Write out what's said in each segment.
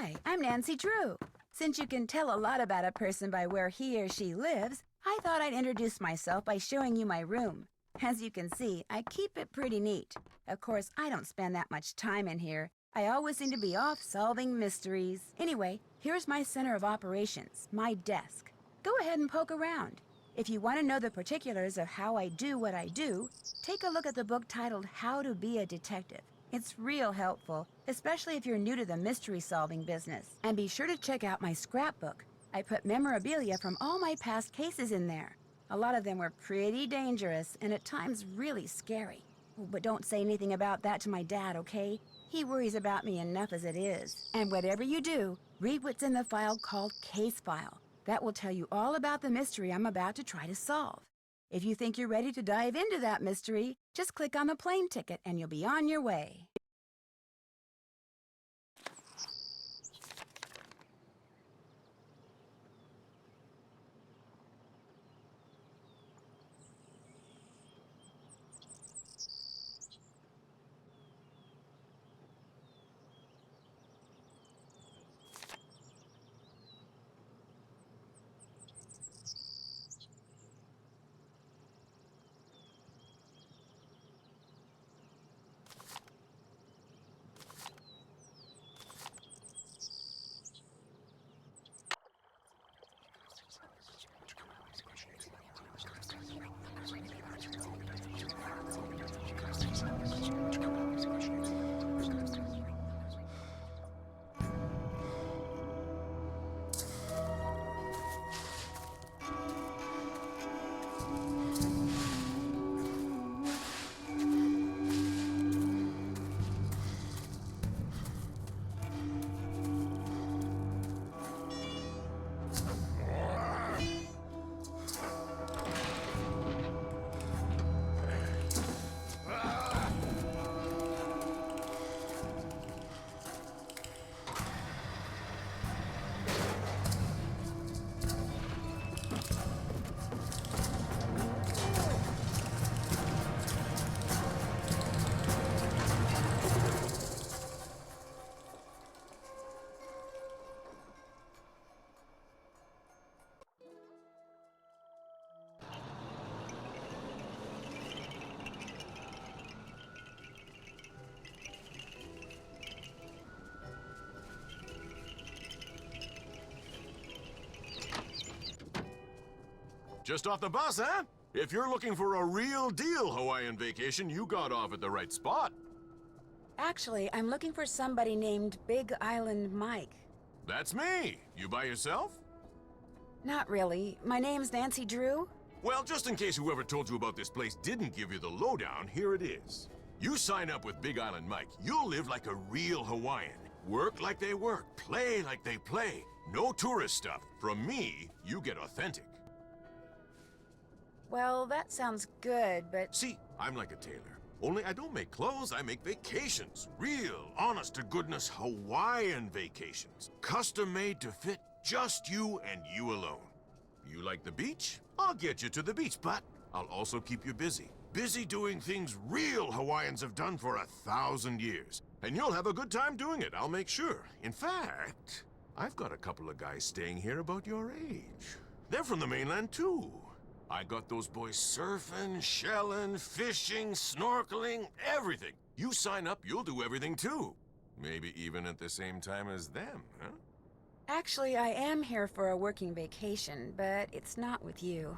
Hi, I'm Nancy Drew. Since you can tell a lot about a person by where he or she lives, I thought I'd introduce myself by showing you my room. As you can see, I keep it pretty neat. Of course, I don't spend that much time in here. I always seem to be off solving mysteries. Anyway, here's my center of operations, my desk. Go ahead and poke around. If you want to know the particulars of how I do what I do, take a look at the book titled How to Be a Detective. It's real helpful, especially if you're new to the mystery-solving business. And be sure to check out my scrapbook. I put memorabilia from all my past cases in there. A lot of them were pretty dangerous and at times really scary. But don't say anything about that to my dad, okay? He worries about me enough as it is. And whatever you do, read what's in the file called Case File. That will tell you all about the mystery I'm about to try to solve. If you think you're ready to dive into that mystery, just click on the plane ticket and you'll be on your way. Just off the bus, huh? If you're looking for a real deal Hawaiian vacation, you got off at the right spot. Actually, I'm looking for somebody named Big Island Mike. That's me. You by yourself? Not really. My name's Nancy Drew. Well, just in case whoever told you about this place didn't give you the lowdown, here it is. You sign up with Big Island Mike, you'll live like a real Hawaiian. Work like they work, play like they play. No tourist stuff. From me, you get authentic. Well, that sounds good, but... See, I'm like a tailor. Only I don't make clothes, I make vacations. Real, honest-to-goodness Hawaiian vacations. Custom-made to fit just you and you alone. You like the beach? I'll get you to the beach, but I'll also keep you busy. Busy doing things real Hawaiians have done for 1,000 years. And you'll have a good time doing it, I'll make sure. In fact, I've got a couple of guys staying here about your age. They're from the mainland, too. I got those boys surfing, shelling, fishing, snorkeling, everything. You sign up, you'll do everything too. Maybe even at the same time as them, huh? Actually, I am here for a working vacation, but it's not with you.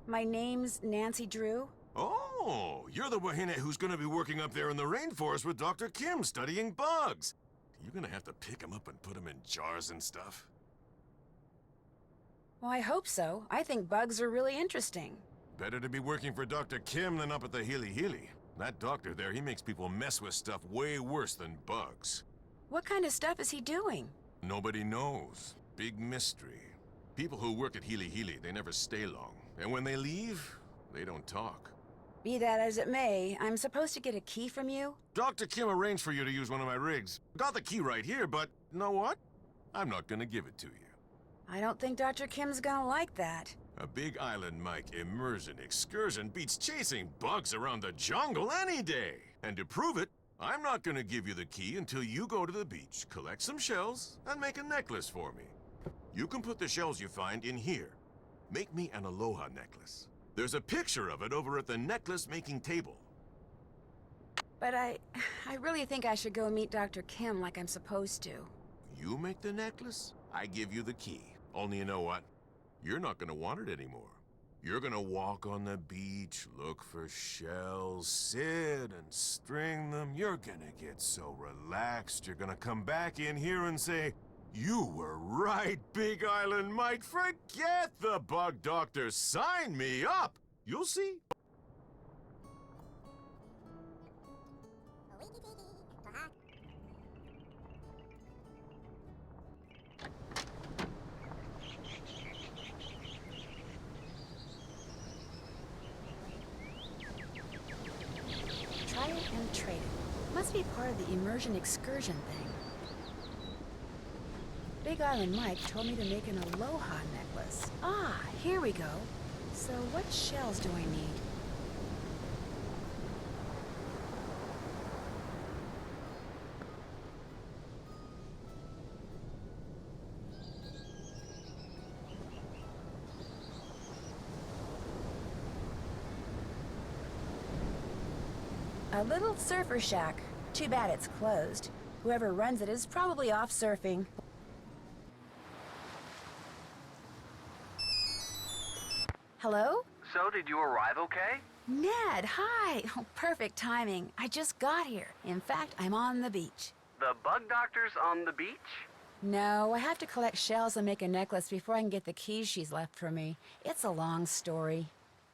My name's Nancy Drew. Oh, you're the wahine who's gonna be working up there in the rainforest with Dr. Kim studying bugs. You're gonna have to pick them up and put them in jars and stuff. Well, I hope so. I think bugs are really interesting. Better to be working for Dr. Kim than up at the Hili Hili. That doctor there, he makes people mess with stuff way worse than bugs. What kind of stuff is he doing? Nobody knows. Big mystery. People who work at Hili Hili, they never stay long. And when they leave, they don't talk. Be that as it may, I'm supposed to get a key from you? Dr. Kim arranged for you to use one of my rigs. Got the key right here, but you know what? I'm not gonna give it to you. I don't think Dr. Kim's gonna like that. A Big Island Mike Immersion Excursion beats chasing bugs around the jungle any day. And to prove it, I'm not gonna give you the key until you go to the beach, collect some shells, and make a necklace for me. You can put the shells you find in here. Make me an aloha necklace. There's a picture of it over at the necklace-making table. But I really think I should go meet Dr. Kim like I'm supposed to. You make the necklace, I give you the key. Only you know what? You're not gonna want it anymore. You're gonna walk on the beach, look for shells, sit and string them. You're gonna get so relaxed, you're gonna come back in here and say, "You were right, Big Island Mike. Forget the bug doctor. Sign me up." You'll see. Try it and trade it. Must be part of the Immersion Excursion thing. Big Island Mike told me to make an aloha necklace. Ah, here we go. So what shells do I need? A little surfer shack. Too bad it's closed. Whoever runs it is probably off surfing. Hello? So, did you arrive okay? Ned, hi! Oh, perfect timing. I just got here. In fact, I'm on the beach. The bug doctor's on the beach? No, I have to collect shells and make a necklace before I can get the keys she's left for me. It's a long story.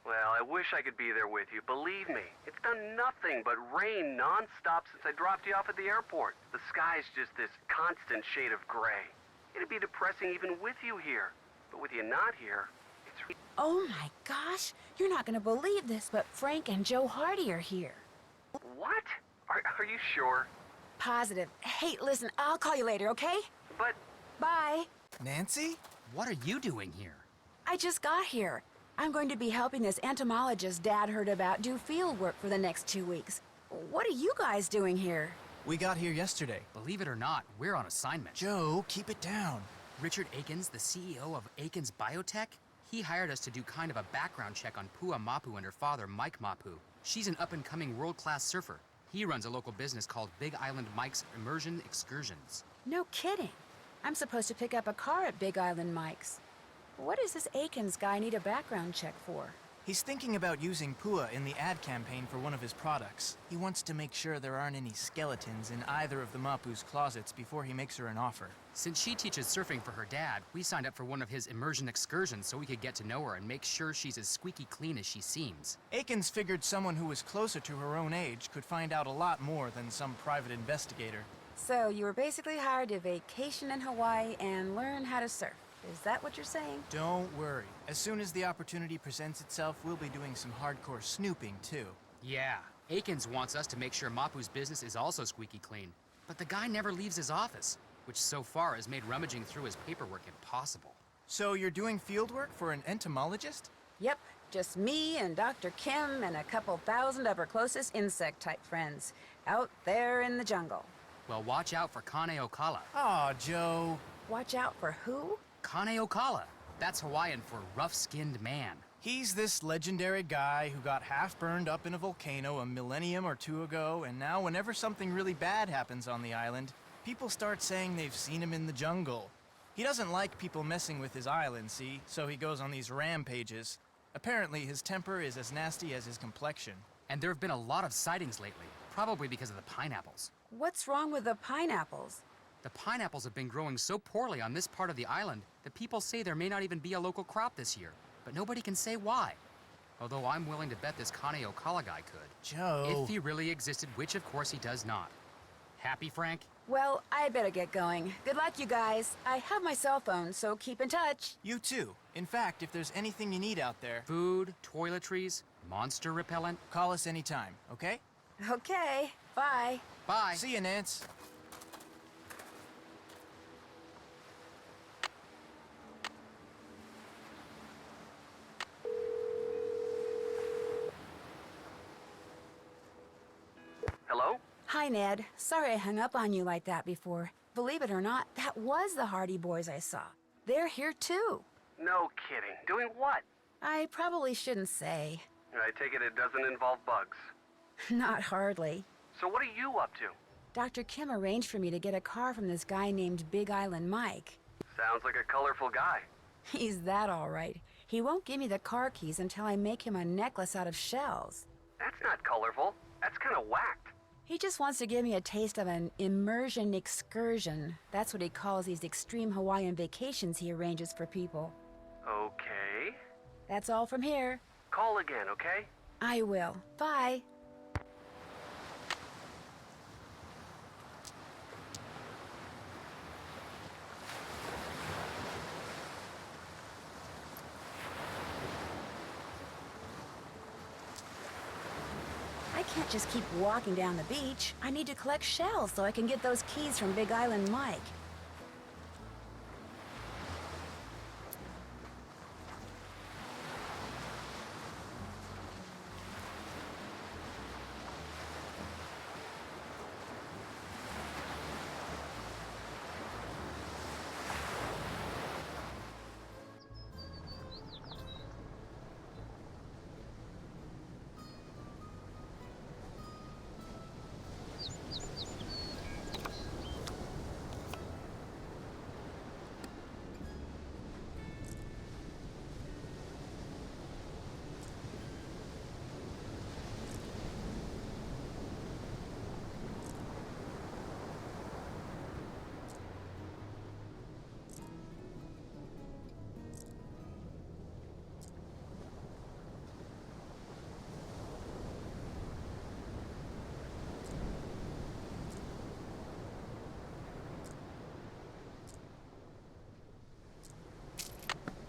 Well, I wish I could be there with you. Believe me, it's done nothing but rain non-stop since I dropped you off at the airport. The sky's just this constant shade of gray. It'd be depressing even with you here. But with you not here, it's... Oh my gosh! You're not gonna believe this, but Frank and Joe Hardy are here. What? Are you sure? Positive. Hey, listen, I'll call you later, okay? But... Bye. Nancy? What are you doing here? I just got here. I'm going to be helping this entomologist Dad heard about do field work for the next 2 weeks. What are you guys doing here? We got here yesterday. Believe it or not, we're on assignment. Joe, keep it down. Richard Akins, the CEO of Akins Biotech, he hired us to do kind of a background check on Pua Mapu and her father, Mike Mapu. She's an up-and-coming world-class surfer. He runs a local business called Big Island Mike's Immersion Excursions. No kidding. I'm supposed to pick up a car at Big Island Mike's. What does this Akins guy need a background check for? He's thinking about using Pua in the ad campaign for one of his products. He wants to make sure there aren't any skeletons in either of the Mapu's closets before he makes her an offer. Since she teaches surfing for her dad, we signed up for one of his immersion excursions so we could get to know her and make sure she's as squeaky clean as she seems. Akins figured someone who was closer to her own age could find out a lot more than some private investigator. So you were basically hired to vacation in Hawaii and learn how to surf. Is that what you're saying? Don't worry. As soon as the opportunity presents itself, we'll be doing some hardcore snooping, too. Yeah, Akins wants us to make sure Mapu's business is also squeaky clean. But the guy never leaves his office, which so far has made rummaging through his paperwork impossible. So you're doing field work for an entomologist? Yep, just me and Dr. Kim and a couple thousand of her closest insect-type friends out there in the jungle. Well, watch out for Kane Okala. Aw, Joe. Watch out for who? Kane Okala. That's Hawaiian for rough-skinned man. He's this legendary guy who got half burned up in a volcano a millennium or two ago, and now whenever something really bad happens on the island, people start saying they've seen him in the jungle. He doesn't like people messing with his island, see? So he goes on these rampages. Apparently, his temper is as nasty as his complexion. And there have been a lot of sightings lately, probably because of the pineapples. What's wrong with the pineapples? The pineapples have been growing so poorly on this part of the island that people say there may not even be a local crop this year, but nobody can say why. Although I'm willing to bet this Kane Okala guy could. Joe. If he really existed, which of course he does not. Happy, Frank? Well, I better get going. Good luck, you guys. I have my cell phone, so keep in touch. You too. In fact, if there's anything you need out there, Food, toiletries, monster repellent. call us anytime, okay? Okay, bye. Bye. See you, Nance. Hello? Hi, Hi, Ned. Sorry I hung up on you like that before. Believe it or not, that was the Hardy Boys I saw. They're here too. No kidding. Doing what? I probably shouldn't say. I take it doesn't involve bugs. Not hardly. So what are you up to? Dr. Kim arranged for me to get a car from this guy named Big Island Mike. Sounds like a colorful guy. He's that all right. He won't give me the car keys until I make him a necklace out of shells. That's not colorful. That's kind of whacked. He just wants to give me a taste of an immersion excursion. That's what he calls these extreme Hawaiian vacations he arranges for people. Okay. That's all from here. Call again, okay? I will. Bye. I can't just keep walking down the beach. I need to collect shells so I can get those keys from Big Island Mike.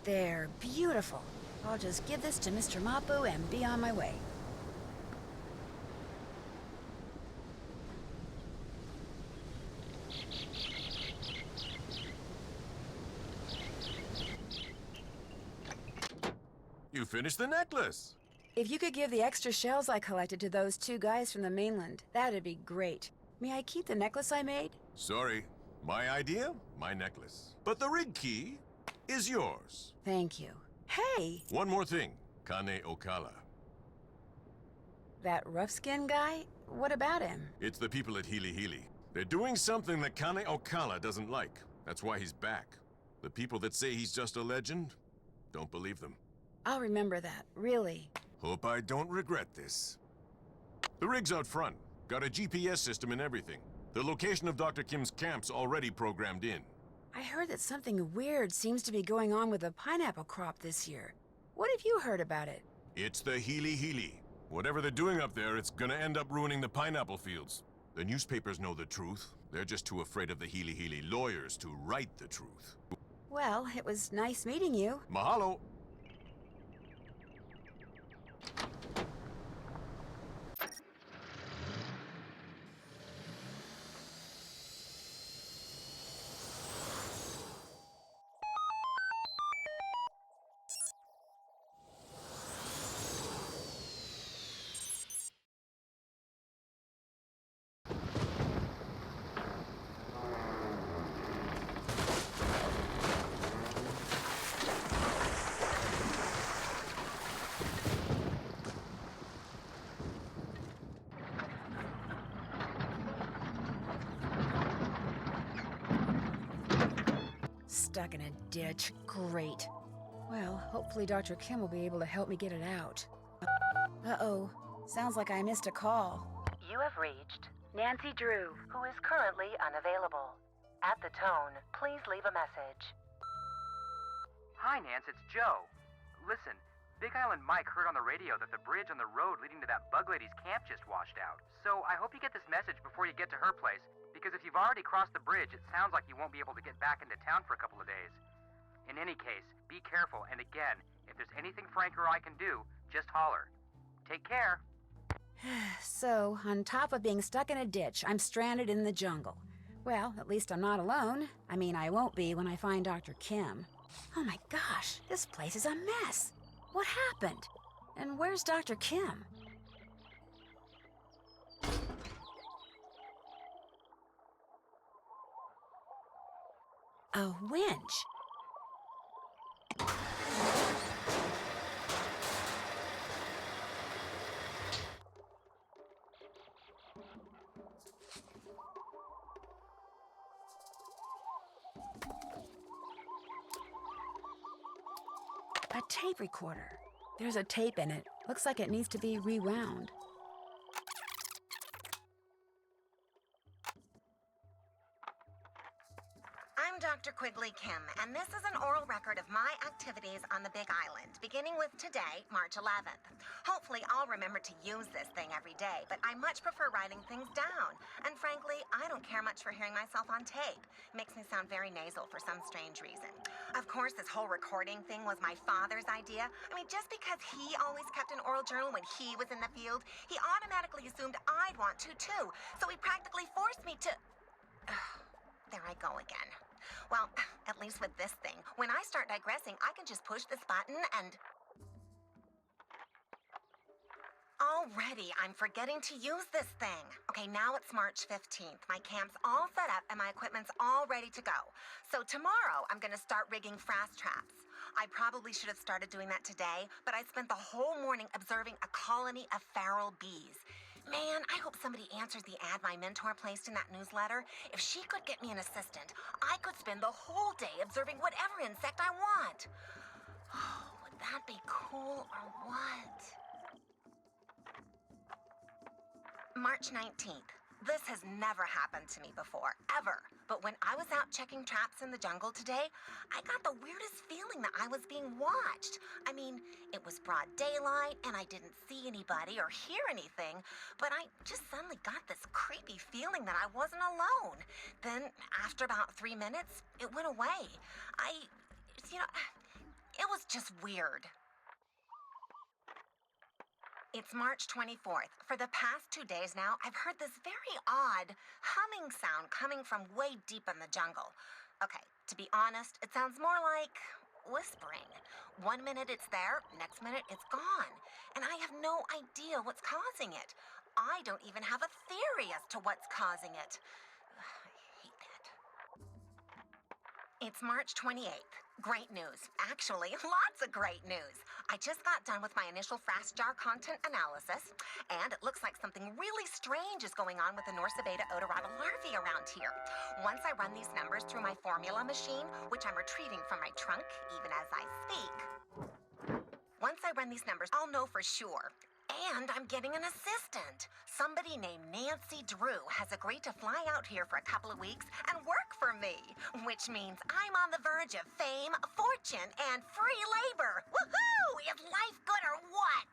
They're beautiful. I'll just give this to Mr. Mapu and be on my way. You finished the necklace. If you could give the extra shells I collected to those two guys from the mainland, that'd be great. May I keep the necklace I made? Sorry. My idea, my necklace. But the rig key is yours. Thank you. Hey! One more thing. Kane Okala. That rough-skinned guy? What about him? It's the people at Hili Hili. They're doing something that Kane Okala doesn't like. That's why he's back. The people that say he's just a legend, don't believe them. I'll remember that, really. Hope I don't regret this. The rig's out front. Got a GPS system and everything. The location of Dr. Kim's camp's already programmed in. I heard that something weird seems to be going on with the pineapple crop this year. What have you heard about it? It's the Hili Hili. Whatever they're doing up there, it's gonna end up ruining the pineapple fields. The newspapers know the truth. They're just too afraid of the Hili Hili lawyers to write the truth. Well, it was nice meeting you. Mahalo. Stuck in a ditch. Great. Well, hopefully Dr. Kim will be able to help me get it out. Uh-oh. Sounds like I missed a call. You have reached Nancy Drew, who is currently unavailable. At the tone, please leave a message. Hi, Nance, it's Joe. Listen, Big Island Mike heard on the radio that the bridge on the road leading to that bug lady's camp just washed out. So I hope you get this message before you get to her place, because if you've already crossed the bridge, it sounds like you won't be able to get back into town for a couple of days. In any case, be careful, and again, if there's anything Frank or I can do, just holler. Take care. So, on top of being stuck in a ditch, I'm stranded in the jungle. Well, at least I'm not alone. I mean, I won't be when I find Dr. Kim. Oh my gosh, this place is a mess. What happened? And where's Dr. Kim? A winch? A tape recorder. There's a tape in it. Looks like it needs to be rewound. I'm Dr. Quigley Kim, and this is an oral record of my activities on the Big Island, beginning with today, March 11th. Hopefully, I'll remember to use this thing every day, but I much prefer writing things down. And frankly, I don't care much for hearing myself on tape. It makes me sound very nasal for some strange reason. Of course, this whole recording thing was my father's idea. I mean, just because he always kept an oral journal when he was in the field, he automatically assumed I'd want to too. So he practically forced me to... There I go again. Well, at least with this thing, when I start digressing, I can just push this button and... Already, I'm forgetting to use this thing. Okay, now it's March 15th. My camp's all set up and my equipment's all ready to go. So tomorrow, I'm gonna start rigging fast traps. I probably should have started doing that today, but I spent the whole morning observing a colony of feral bees. Man, I hope somebody answers the ad my mentor placed in that newsletter. If she could get me an assistant, I could spend the whole day observing whatever insect I want. Oh, would that be cool or what? March 19th. This has never happened to me before, ever. But when I was out checking traps in the jungle today, I got the weirdest feeling that I was being watched. I mean, it was broad daylight, and I didn't see anybody or hear anything, but I just suddenly got this creepy feeling that I wasn't alone. Then, after about 3 minutes, it went away. It was just weird. It's March 24th. For the past 2 days now, I've heard this very odd humming sound coming from way deep in the jungle. Okay, to be honest, it sounds more like whispering. 1 minute it's there, next minute it's gone. And I have no idea what's causing it. I don't even have a theory as to what's causing it. I hate that. It's March 28th. Great news. Actually, lots of great news. I just got done with my initial fast jar content analysis, and it looks like something really strange is going on with the Norsabeta odorata larvae around here. Once I run these numbers through my formula machine, which I'm retrieving from my trunk even as I speak, once I run these numbers, I'll know for sure. And I'm getting an assistant. Somebody named Nancy Drew has agreed to fly out here for a couple of weeks and work for me, which means I'm on the verge of fame, fortune, and free labor. Woohoo! Is life good or what?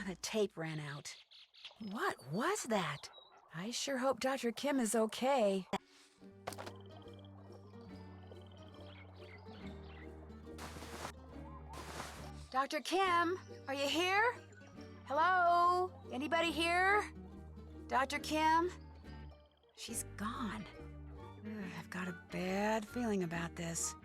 The tape ran out. What was that? I sure hope Dr. Kim is okay. Dr. Kim, are you here? Hello? Anybody here? Dr. Kim? She's gone. Ugh, I've got a bad feeling about this.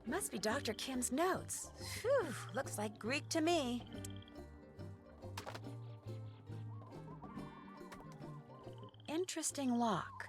Must be Dr. Kim's notes. Phew, looks like Greek to me. Interesting lock.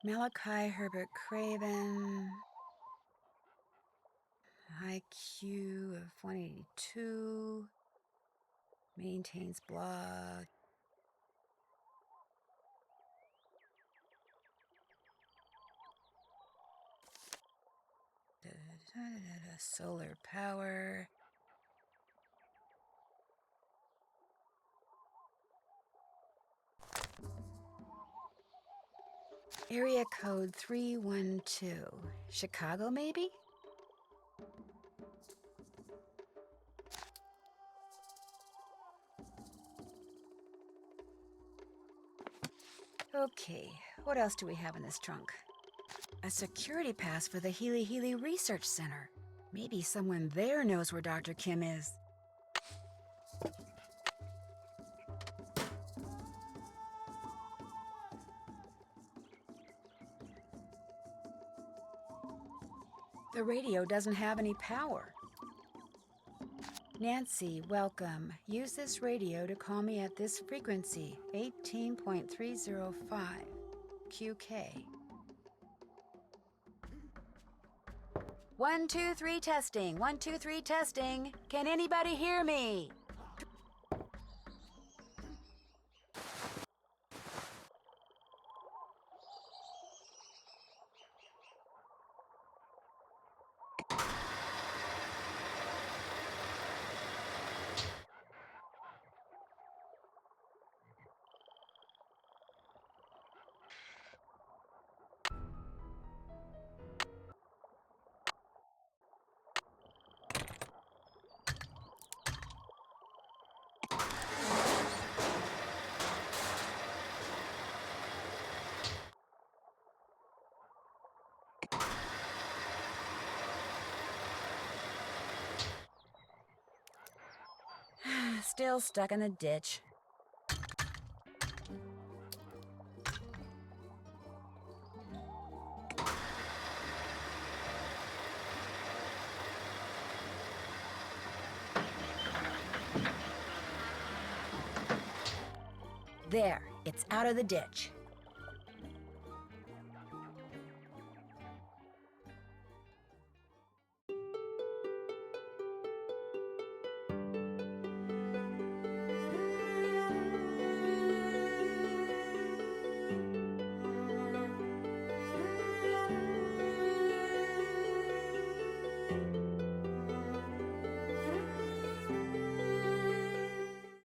Malachi Herbert Craven. IQ of 182. Maintains blog. Solar power. Area code 312. Chicago, maybe? Okay, what else do we have in this trunk? A security pass for the Healy Healy Research Center. Maybe someone there knows where Dr. Kim is. The radio doesn't have any power. Nancy, welcome. Use this radio to call me at this frequency, 18.305 QK. 1, 2, 3 testing. 1, 2, 3 testing. Can anybody hear me? Still stuck in the ditch. There, it's out of the ditch.